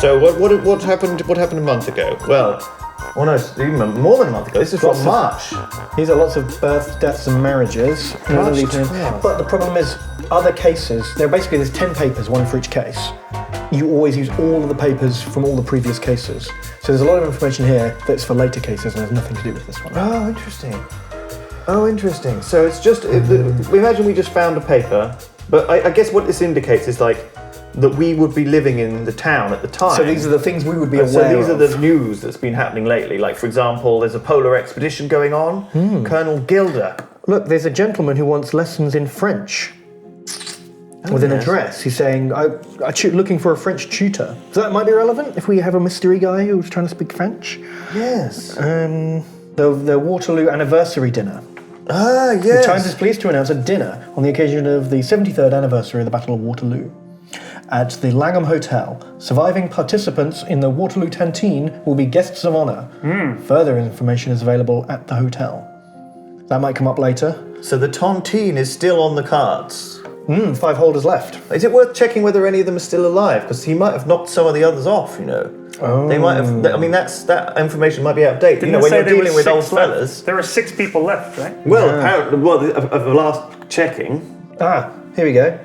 So what happened? What happened a month ago? Well, no, it's even more than a month ago. This is from March. These are lots of births, deaths, and marriages. March 12th. But the problem is, other cases. There's 10 papers, one for each case. You always use all of the papers from all the previous cases. So there's a lot of information here that's for later cases and has nothing to do with this one. Oh, interesting. So it's just, imagine we just found a paper, but I guess what this indicates is like that we would be living in the town at the time. So these are the things we would be aware of. So these are the news that's been happening lately. Like, for example, there's a polar expedition going on. Colonel Gilder. Look, there's a gentleman who wants lessons in French. With an address. He's saying, I'm looking for a French tutor. So that might be relevant if we have a mystery guy who's trying to speak French. Yes. The Waterloo anniversary dinner. Ah, yes. The Times is pleased to announce a dinner on the occasion of the 73rd anniversary of the Battle of Waterloo. At the Langham Hotel, surviving participants in the Waterloo Canteen will be guests of honour. Further information is available at the hotel. That might come up later. So the tontine is still on the cards. 5 holders left. Is it worth checking whether any of them are still alive? Because he might have knocked some of the others off, They might have. I mean, that information might be out of date. Didn't when say you're there dealing were with old 6 left? fellas. There are 6 people left, right? Well, apparently, of the last checking. Here we go.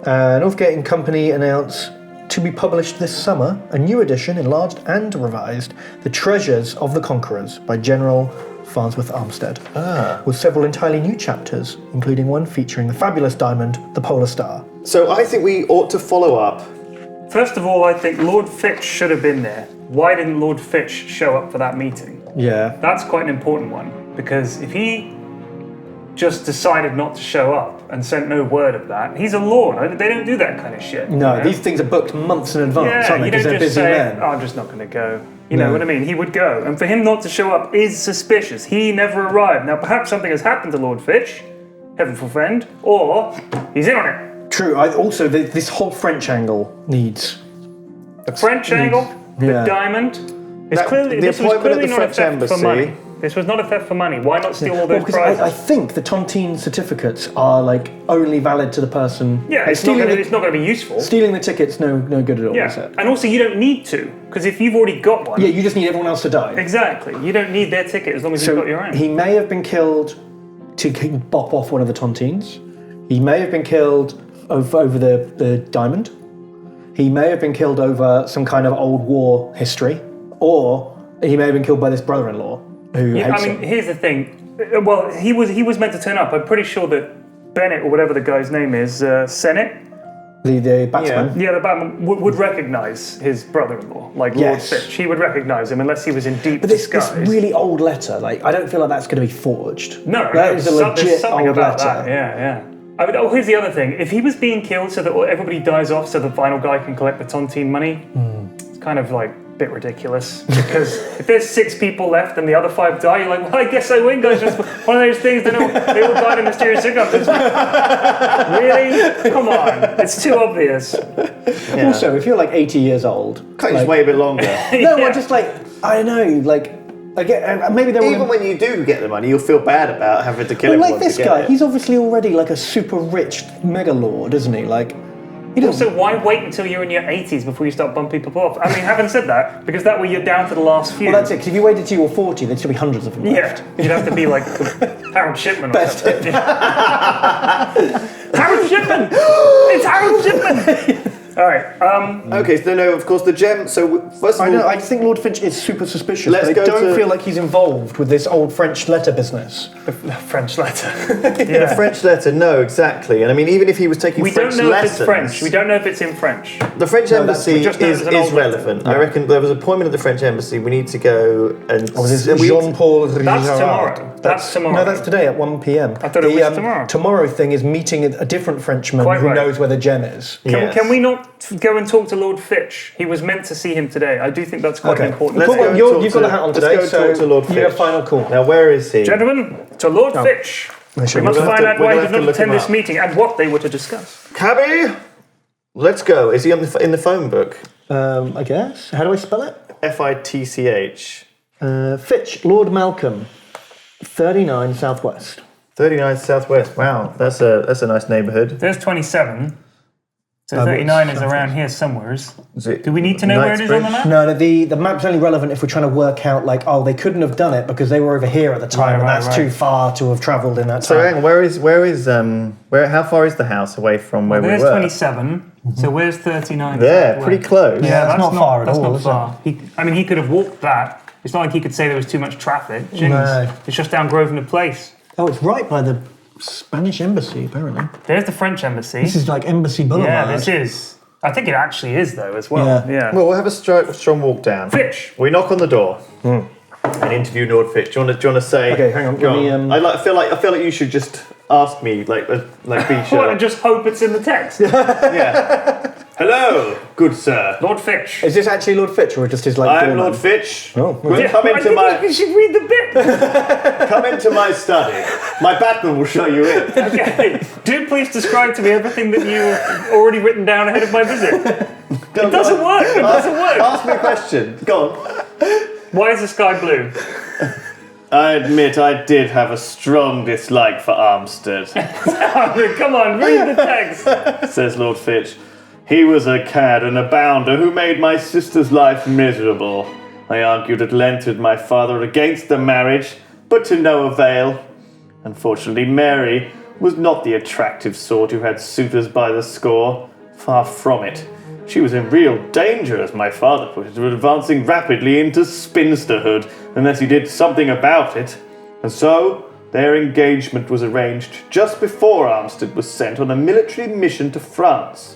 Northgate and Company announce to be published this summer a new edition, enlarged and revised, The Treasures of the Conquerors by General Farnsworth Armstead, with several entirely new chapters, including one featuring the fabulous diamond, the Polar Star. So I think we ought to follow up. First of all, I think Lord Fitch should have been there. Why didn't Lord Fitch show up for that meeting? Yeah. That's quite an important one, because if he just decided not to show up and sent no word of that, he's a lord. They don't do that kind of shit. No, these things are booked months in advance, aren't they? You Because don't they're just busy say, men. I'm just not going to go. You know what I mean? He would go. And for him not to show up is suspicious. He never arrived. Now, perhaps something has happened to Lord Fitch, heaven forfend, or he's in on it. True. This whole French angle needs... The French angle, the diamond. This was clearly not a theft for money. This was not a theft for money. Why not steal all those prizes? I think the tontine certificates are only valid to the person. Yeah, it's not going to be useful. Stealing the ticket's no good at all. Yeah, is it? and also you don't need to, because if you've already got one. Yeah, you just need everyone else to die. Exactly. You don't need their ticket as long as you've got your own. He may have been killed to bop off one of the tontines. He may have been killed over the diamond. He may have been killed over some kind of old war history, or he may have been killed by this brother-in-law. Here's the thing. Well, he was meant to turn up. I'm pretty sure that Bennett, or whatever the guy's name is, Senate. The batsman. Yeah, the batsman would recognise his brother-in-law, Lord Fitch. He would recognise him unless he was in deep disguise. This really old letter, I don't feel like that's going to be forged. No, that is a legit old letter. That. Yeah. Here's the other thing. If he was being killed so that everybody dies off so the final guy can collect the tontine money, it's kind of a bit ridiculous, because if there's 6 people left and the other 5 die, you're like, well, I guess I win, guys. Just one of those things that they all died in mysterious circumstances. Really? Come on, it's too obvious. Yeah. Also, if you're 80 years old, can't you just wait a bit longer? No, I'm just I don't know, again, maybe they even when you do get the money, you'll feel bad about having to kill everyone. Like this guy, he's obviously already a super rich mega lord, isn't he? Also, why wait until you're in your 80s before you start bumping people off? I mean, having said that, because that way you're down to the last few. Well, that's it, because if you waited till you were 40, there'd still be hundreds of them left. Yeah, you'd have to be Harold Shipman or something. Harold Shipman! It's Harold Shipman! All right. Okay, so no, of course, the gem. So, first of all, I think Lord Finch is super suspicious. I don't feel like he's involved with this old French letter business. The French letter. The French letter, no, exactly. And I mean, even if he was taking French lessons. We don't know if it's French. We don't know if it's in French. The French embassy is relevant. I reckon there was an appointment at the French embassy. We need to go and. Jean-Paul Richard. That's tomorrow. That's tomorrow. No, that's today at 1 p.m. I thought it was tomorrow. Tomorrow thing is meeting a different Frenchman who knows where the gem is. Can we not go and talk to Lord Fitch? He was meant to see him today. I do think that's quite important. You've got the hat on today, let's go talk to Lord Fitch. You have final call. Now, where is he? Gentlemen, to Lord Fitch. We must find out why he did not attend this meeting and what they were to discuss. Cabby, let's go. Is he in the phone book? I guess. How do I spell it? Fitch. Fitch, Lord Malcolm, 39 Southwest. 39 Southwest. Wow, that's a nice neighbourhood. There's 27. So 39 is around here somewhere. Do we need to know where it is on the map? No, the map's only relevant if we're trying to work out, like, they couldn't have done it because they were over here at the time, and that's too far to have travelled in that time. So hang on, how far is the house away from where we were? There's 27, so where's 39? There, pretty close. Yeah, that's not far at all, That's not far. He could have walked that. It's not like he could say there was too much traffic. Jeez. No. It's just down Grosvenor Place. Oh, it's right by the Spanish embassy, apparently. There's the French embassy. This is like Embassy Boulevard. Yeah, this is. I think it actually is, though, as well. Yeah. Well, we'll have a strong walk down. Fitch! We knock on the door and interview Lord Fitch. Do you want to say? Okay, hang on. Go on. I feel like you should just ask me, be sure. And just hope it's in the text. Yeah. Hello, good sir. Lord Fitch. Is this actually Lord Fitch or just his I'm Lord Fitch. Oh, Will you come into You should read the bit. come into my study. My Batman will show you in. Okay. Do please describe to me everything that you've already written down ahead of my visit. It doesn't work. It doesn't work. Ask me a question. Go on. Why is the sky blue? I admit I did have a strong dislike for Armstead, Come on, read the text. says Lord Fitch. He was a cad and a bounder who made my sister's life miserable. I argued at length with my father against the marriage, but to no avail. Unfortunately, Mary was not the attractive sort who had suitors by the score. Far from it. She was in real danger, as my father put it, of advancing rapidly into spinsterhood unless he did something about it. And so, their engagement was arranged just before Armstead was sent on a military mission to France.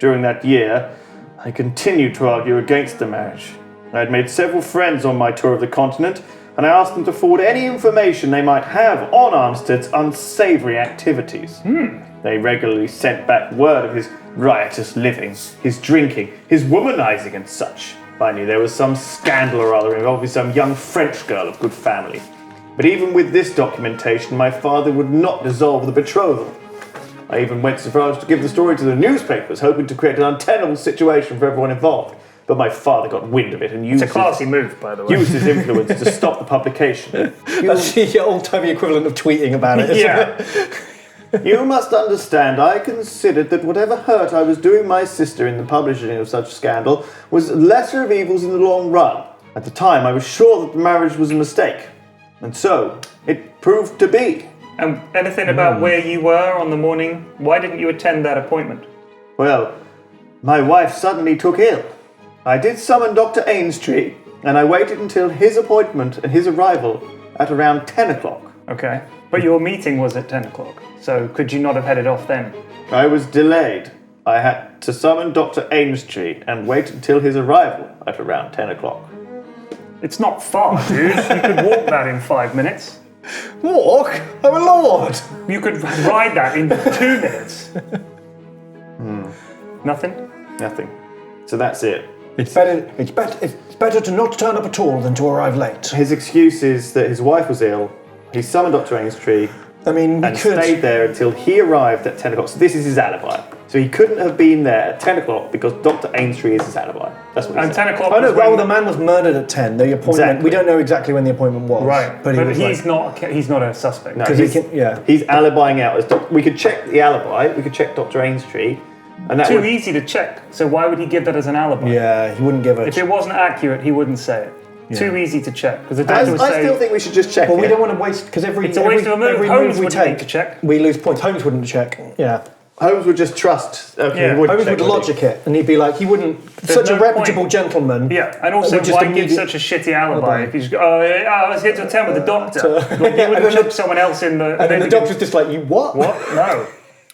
During that year, I continued to argue against the marriage. I had made several friends on my tour of the continent, and I asked them to forward any information they might have on Armstead's unsavoury activities. They regularly sent back word of his riotous living, his drinking, his womanizing and such. Finally, there was some scandal or other involving some young French girl of good family. But even with this documentation, my father would not dissolve the betrothal. I even went so far as to give the story to the newspapers, hoping to create an untenable situation for everyone involved. But my father got wind of it and used It's a classy move, by the way. used his influence to stop the publication. That's the old-timey equivalent of tweeting about it, isn't it? You must understand, I considered that whatever hurt I was doing my sister in the publishing of such scandal was lesser of evils in the long run. At the time, I was sure that the marriage was a mistake. And so, it proved to be. And anything about where you were on the morning? Why didn't you attend that appointment? Well, my wife suddenly took ill. I did summon Dr. Ainstree, and I waited until his appointment and his arrival at around 10 o'clock. Okay. But your meeting was at 10 o'clock, so could you not have headed off then? I was delayed. I had to summon Dr. Ainstree and wait until his arrival at around 10 o'clock. It's not far, dude. You could walk that in 5 minutes. Walk? I'm a lord! You could ride that in 2 minutes. Nothing? Nothing. So that's it. It's better to not turn up at all than to arrive late. His excuse is that his wife was ill. He summoned Dr. Ainstree I mean, and stayed there until he arrived at 10 o'clock. So this is his alibi. So he couldn't have been there at 10 o'clock because Dr. Ainstree is his alibi. That's what he And said. 10 o'clock Oh no, was when... well, the man was murdered at 10. The appointment, Exactly. we don't know exactly when the appointment was. Right, But, he was he's not a suspect. No, 'cause he's, he's alibying out as we could check the alibi. We could check Dr. Ainstree, and that Too would, easy to check, so why would he give that as an alibi? Yeah, he wouldn't give it. If it wasn't accurate, he wouldn't say it. Too easy to check, because the doctor would I say... still think we should just check Well, it. we don't want to waste, because every It's a waste of a move. every Holmes we wouldn't take, need to check. we lose points. Holmes wouldn't check. Yeah. Holmes would just trust. Okay, Yeah. he wouldn't Holmes check, would would he? logic it, and he'd be like, he wouldn't. Such no a reputable point. gentleman. Yeah, and also would just why give immediately- such a shitty alibi if you just go, I was here till 10 with the doctor. Like, you and wouldn't then chuck someone else in the... And then the doctor's just like, you what? What? No.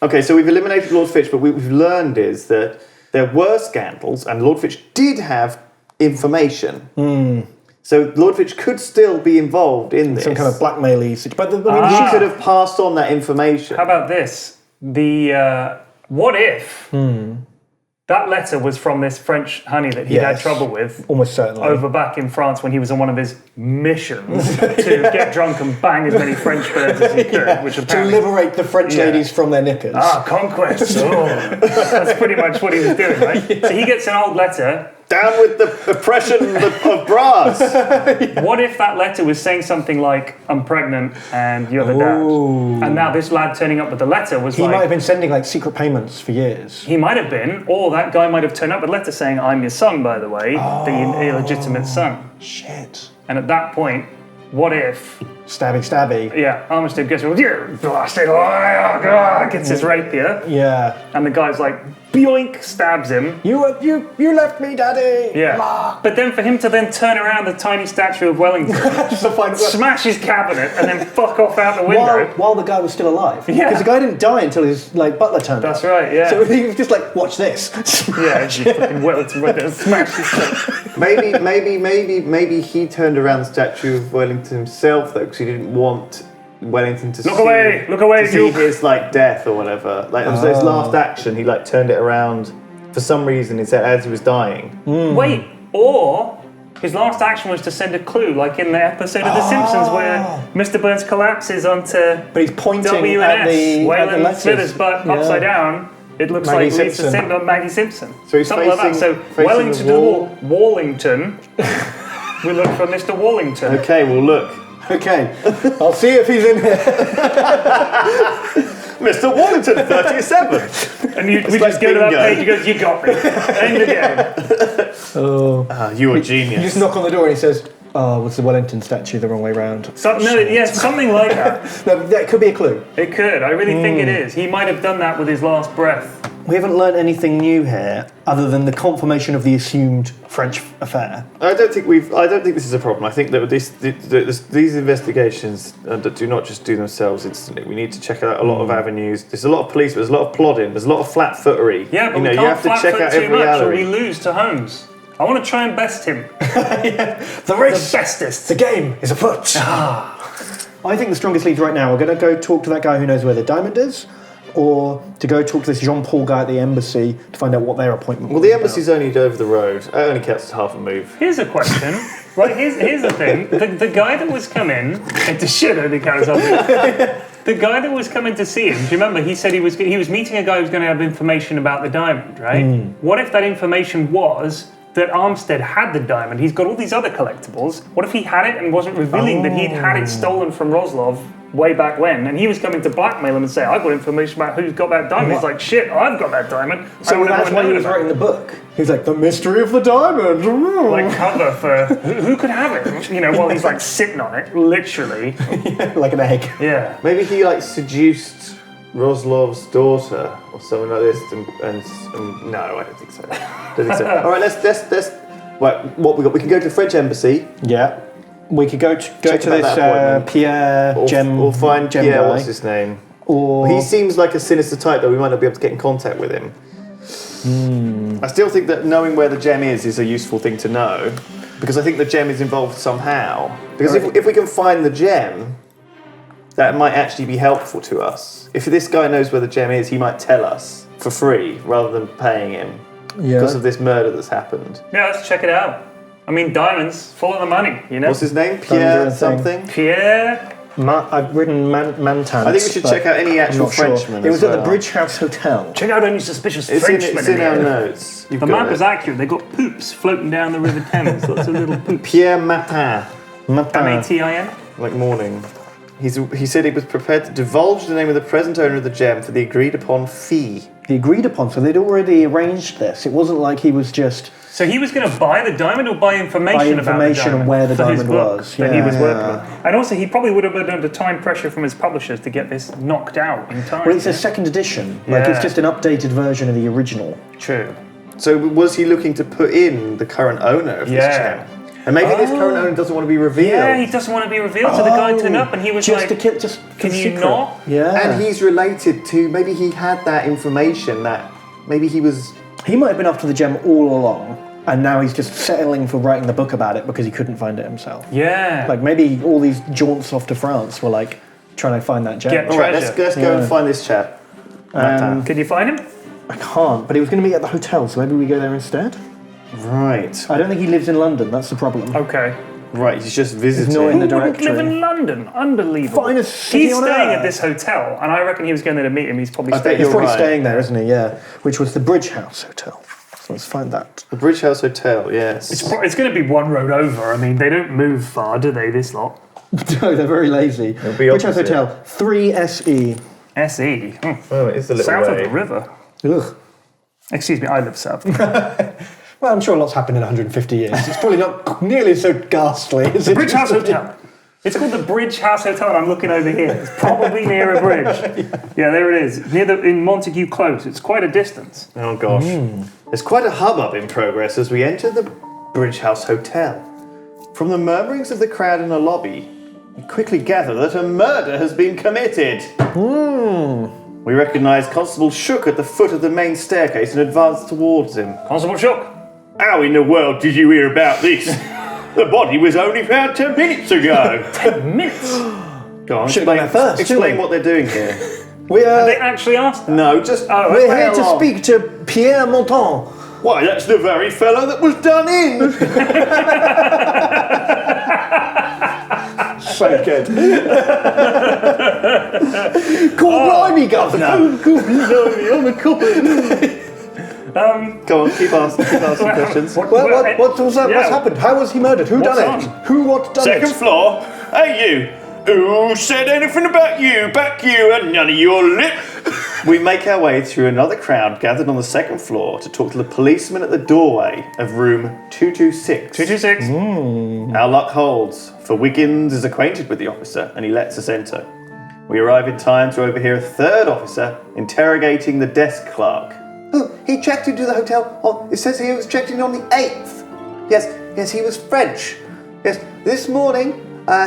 Okay, so we've eliminated Lord Fitch, but what we've learned is that there were scandals, and Lord Fitch did have information. So Lord Fitch could still be involved in this. Some kind of blackmail-y situation. But He could have passed on that information. How about this? What if that letter was from this French honey that he'd had Yes. trouble with almost certainly. over back in France when he was on one of his missions to get drunk and bang as many French birds as he could, which to apparently... liberate the French ladies from their knickers. Conquest. Oh. That's pretty much what he was doing, right? So he gets an old letter Down with the oppression of brass. What if that letter was saying something like, I'm pregnant and you're the dad? And now this lad turning up with the letter was He might have been sending like secret payments for years. He might have been, or that guy might have turned up with a letter saying, I'm your son, by the way, the illegitimate son. Shit. And at that point, what if... Stabby. Yeah, Armistead gets, you blasted liar, gets his rapier. Yeah. And the guy's like, boink, stabs him. You left me, Daddy. Yeah. But then for him to then turn around the tiny statue of Wellington, smash his cabinet, and then fuck off out the window. While the guy was still alive. Yeah. Because the guy didn't die until his like butler turned up. That's right, yeah. So he was just like, watch this. Yeah, and she fucking Wellington went there and smashed his face. Maybe he turned around the statue of Wellington himself though, because he didn't want Wellington to Look away, see Duke. his like death or whatever. Like it was his last action. He like turned it around for some reason. He said as he was dying. Wait, or his last action was to send a clue, like in the episode of The Simpsons where Mr. Burns collapses onto But he's pointing W at and S, the letters. Smithers, but upside down. It looks Maggie like Lisa Simpson. Simpson, Maggie Simpson. So he's something like that. So facing Wellington the to the wall. wall, Wallington. We look for Mr. Wallington. Okay, well look, Okay. I'll see if he's in here. Mr. Wallington, 37. And we like just go to that bingo. page. He goes, "You got me." End again. You are You genius. just knock on the door and he says, "Oh, was the Wellington statue the wrong way round?" Something like that. No, that could be a clue. It could. I really think it is. He might have done that with his last breath. We haven't learned anything new here, other than the confirmation of the assumed French affair. I don't think this is a problem. I think that these investigations do not just do themselves instantly. We need to check out a lot of avenues. There's a lot of police, but there's a lot of plodding. There's a lot of flat-footery. Yeah, but you know, we you can't have to check flat-foot out too every much, or alley. we lose to Holmes. I want to try and best him. The race, The bestest. the game is afoot. I think the strongest leads right now are going to go talk to that guy who knows where the diamond is, or to go talk to this Jean-Paul guy at the embassy to find out what their appointment Well, was the embassy's only over the road. It only counts as half a move. Here's a question. Right, here's the thing. The guy that was coming into shit only counts up. The guy that was coming to see him, do you remember? He said he was meeting a guy who was going to have information about the diamond, right? What if that information was that Armstead had the diamond? He's got all these other collectibles. What if he had it and wasn't revealing that he'd had it stolen from Roslov way back when, and he was coming to blackmail him and say, I've got information about who's got that diamond. He's like, shit, I've got that diamond. So that's why he was writing the book. He was like, the mystery of the diamond. Like cover for who could have it? You know, while he's like sitting on it, literally. Like an egg. Yeah. Maybe he like seduced Roslov's daughter or something like this, and no, I don't think so. All right, let's. Right, what we got? We can go to the French embassy. Yeah. We could go to Check about this that appointment. Pierre Gem. Or find Gem Pierre. guy. What's his name? Or He seems like a sinister type, though. We might not be able to get in contact with him. I still think that knowing where the gem is a useful thing to know, because I think the gem is involved somehow. Because if we can find the gem, that might actually be helpful to us. If this guy knows where the gem is, he might tell us for free rather than paying him because of this murder that's happened. Yeah, let's check it out. I mean, diamonds, follow the money, you know? What's his name? Thunder Pierre and thing. something? Pierre? I've written Mantans. I think we should check out any I'm actual not sure. Frenchman. It was as at the well. Bridge House Hotel. Check out any suspicious It's Frenchmen in our here. notes. You've The got map it. is accurate. They've got poops floating down the River Thames. Lots of little poops. Pierre Matin, M-A-T-I-N? like morning. He said he was prepared to divulge the name of the present owner of the gem for the agreed upon fee. The agreed upon, so they'd already arranged this. It wasn't like he was just So he was going to buy the diamond or buy information about the diamond? and where the for his diamond book was. that he was Yeah. working on. And also, he probably would have been under time pressure from his publishers to get this knocked out in time. Well, it's a second edition. Like it's Yeah. just an updated version of the original. True. So was he looking to put in the current owner of this Yeah. gem? And maybe this current owner doesn't want to be revealed. Yeah, he doesn't want to be revealed. So the guy turned up and he was just like, to kill, just can for you secret. not? Yeah. And he's related to, maybe he had that information that, maybe he was... He might have been after the gem all along, and now he's just settling for writing the book about it because he couldn't find it himself. Yeah. Like maybe all these jaunts off to France were like trying to find that gem. Get- All right, Treasure. let's go and find this chap. Could you find him? I can't, but he was going to be at the hotel, so maybe we go there instead. Right. I don't think he lives in London. That's the problem. Okay. Right, he's just visiting. not in Who the wouldn't live directory. in London? Unbelievable. Finest city He's on staying earth. at this hotel, and I reckon he was going there to meet him. He's probably I bet staying. He's you're probably right. staying there, isn't he? Yeah. Which was the Bridge House Hotel. Let's find that. The Bridge House Hotel, yes. It's going to be one road over. I mean, they don't move far, do they, this lot? No, they're very lazy. Bridge House Hotel, 3SE. SE. Oh, it is a little South way. of the river. Ugh. Excuse me, I live south. Well, I'm sure lots happened in 150 years. It's probably not nearly so ghastly as it Bridge used House to be. Hotel. It's called the Bridge House Hotel, and I'm looking over here. It's probably near a bridge. Yeah, there it is. In Montague Close. It's quite a distance. Oh gosh. There's quite a hubbub in progress as we enter the Bridge House Hotel. From the murmurings of the crowd in the lobby, we quickly gather that a murder has been committed. We recognise Constable Shook at the foot of the main staircase and advance towards him. Constable Shook. How in the world did you hear about this? The body was only found 10 minutes ago. 10 minutes? Go on, Should've done that first, explain shouldn't we? what they're doing here. They actually asked that. No, just... We're here to speak to Pierre Monton. Why, that's the very fellow that was done in. So good. Cool blimey, governor. I'm a copper. Go on, keep asking questions. What's happened? How was he murdered? Who What's done it? on? What done it? Second floor. Hey, you. Who said anything about you? Back you and none of your lip. We make our way through another crowd gathered on the second floor to talk to the policeman at the doorway of room 226. 226. Our luck holds, for Wiggins is acquainted with the officer and he lets us enter. We arrive in time to overhear a third officer interrogating the desk clerk. Oh, he checked into the hotel. Oh, it says he was checked in on the 8th. Yes, he was French. Yes, this morning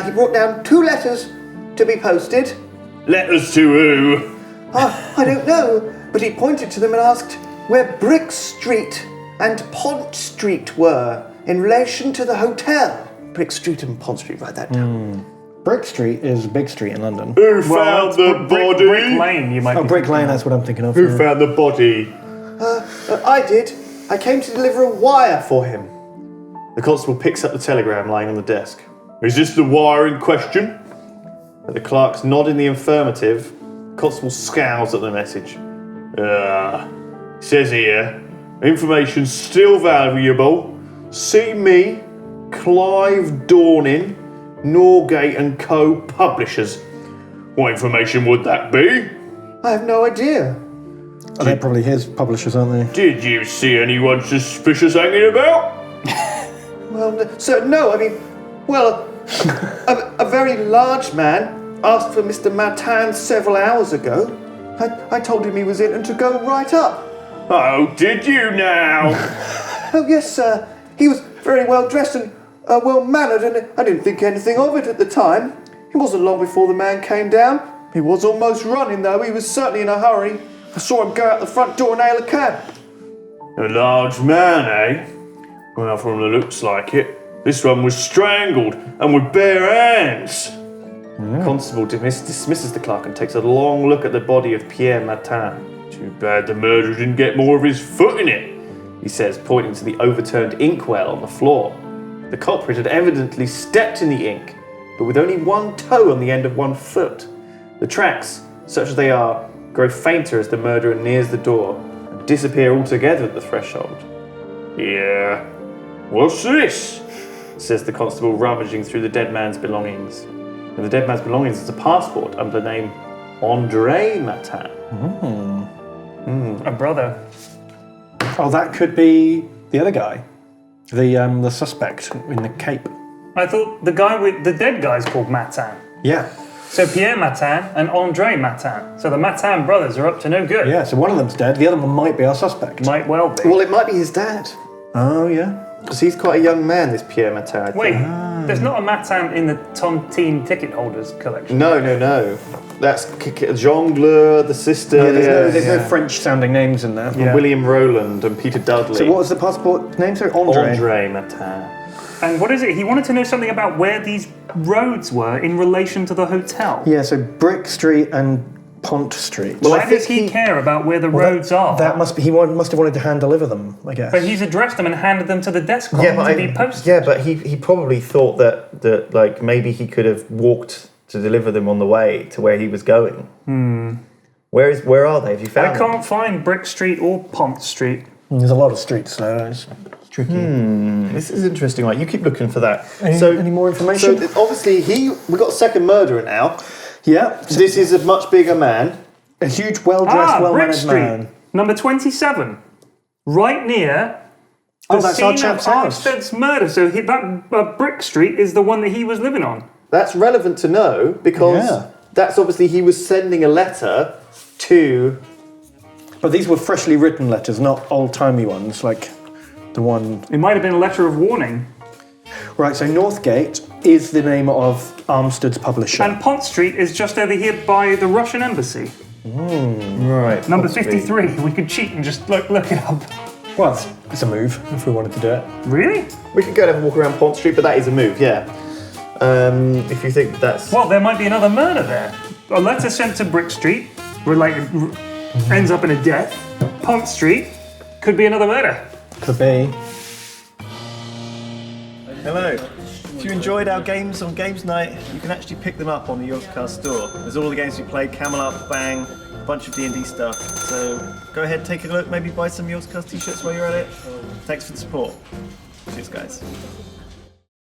he brought down 2 letters to be posted. Letters to who? I don't know, but he pointed to them and asked where Brick Street and Pont Street were in relation to the hotel. Brick Street and Pont Street, write that down. Brick Street is a big street in London. Who found the body? Brick Lane, you might be Brick Lane, that's what I'm thinking of. Who found the body? I did. I came to deliver a wire for him. The constable picks up the telegram lying on the desk. Is this the wire in question? At the clerk's nod in the affirmative, the constable scowls at the message. Says here, information still valuable. See me, Clive Dorning, Norgate and Co. Publishers. What information would that be? I have no idea. They're probably his publishers, aren't they? Did you see anyone suspicious hanging about? Well, sir, no. I mean, well, a very large man asked for Mr. Martin several hours ago. I told him he was in and to go right up. Oh, did you now? Oh, yes, sir. He was very well dressed and well-mannered, and I didn't think anything of it at the time. It wasn't long before the man came down. He was almost running, though. He was certainly in a hurry. I saw him go out the front door and hail a cab. A large man, eh? Well, from the looks like it. This one was strangled and with bare hands. The constable dismisses the clerk and takes a long look at the body of Pierre Martin. Too bad the murderer didn't get more of his foot in it, he says, pointing to the overturned inkwell on the floor. The culprit had evidently stepped in the ink, but with only one toe on the end of one foot. The tracks, such as they are, grow fainter as the murderer nears the door and disappear altogether at the threshold. Yeah. What's this? Says the constable, rummaging through the dead man's belongings. And the dead man's belongings is a passport under the name André Martin. a brother. Oh, that could be the other guy. The suspect in the cape. I thought the guy with the dead guy's called Martin. Yeah. So Pierre Martin and André Martin. So the Martin brothers are up to no good. Yeah, so one of them's dead, the other one might be our suspect. Might well be. Well, it might be his dad. Oh, yeah. Because he's quite a young man, this Pierre Martin, I think. Wait, there's not a Martin in the Tontine ticket holders collection. No. That's Jongleur, the sister. Yeah, there's no French-sounding names in there. Yeah. William Rowland and Peter Dudley. So what was the passport name? Sorry, André. André Martin. And what is it? He wanted to know something about where these roads were in relation to the hotel. Yeah, so Brick Street and Pont Street. Well, Why does he care about where the roads are? That must be. He must have wanted to hand deliver them, I guess. But he's addressed them and handed them to the desk clerk to be posted. Yeah, but he probably thought that like maybe he could have walked to deliver them on the way to where he was going. Where are they? Have you found I can't find Brick Street or Pont Street. There's a lot of streets, so it's tricky. This is interesting. Right, you keep looking for that. Any more information? So obviously we got a second murderer now. Yeah. So this is a much bigger man. A huge, well-dressed, Brick well-mannered Street, man. number 27, right near the that's our scene of chap's house. Armstead's murder. So that Brick Street is the one that he was living on. That's relevant to know because that's obviously he was sending a letter to. But these were freshly written letters, not old-timey ones, like the one... It might have been a letter of warning. Right, so Northgate is the name of Armstead's publisher. And Pont Street is just over here by the Russian embassy. Right. Number 53. We could cheat and just look it up. Well, it's a move, if we wanted to do it. Really? We could go and have a walk around Pont Street, but that is a move, yeah. If you think that's... Well, there might be another murder there. A letter sent to Brick Street, ends up in a death. Pont Street could be another murder. Could be. Hello. If you enjoyed our games on Games Night, you can actually pick them up on the Yogscast store. There's all the games we played, Camelot, Bang, a bunch of D&D stuff. So go ahead, take a look, maybe buy some Yogscast t-shirts while you're at it. Thanks for the support. Cheers, guys.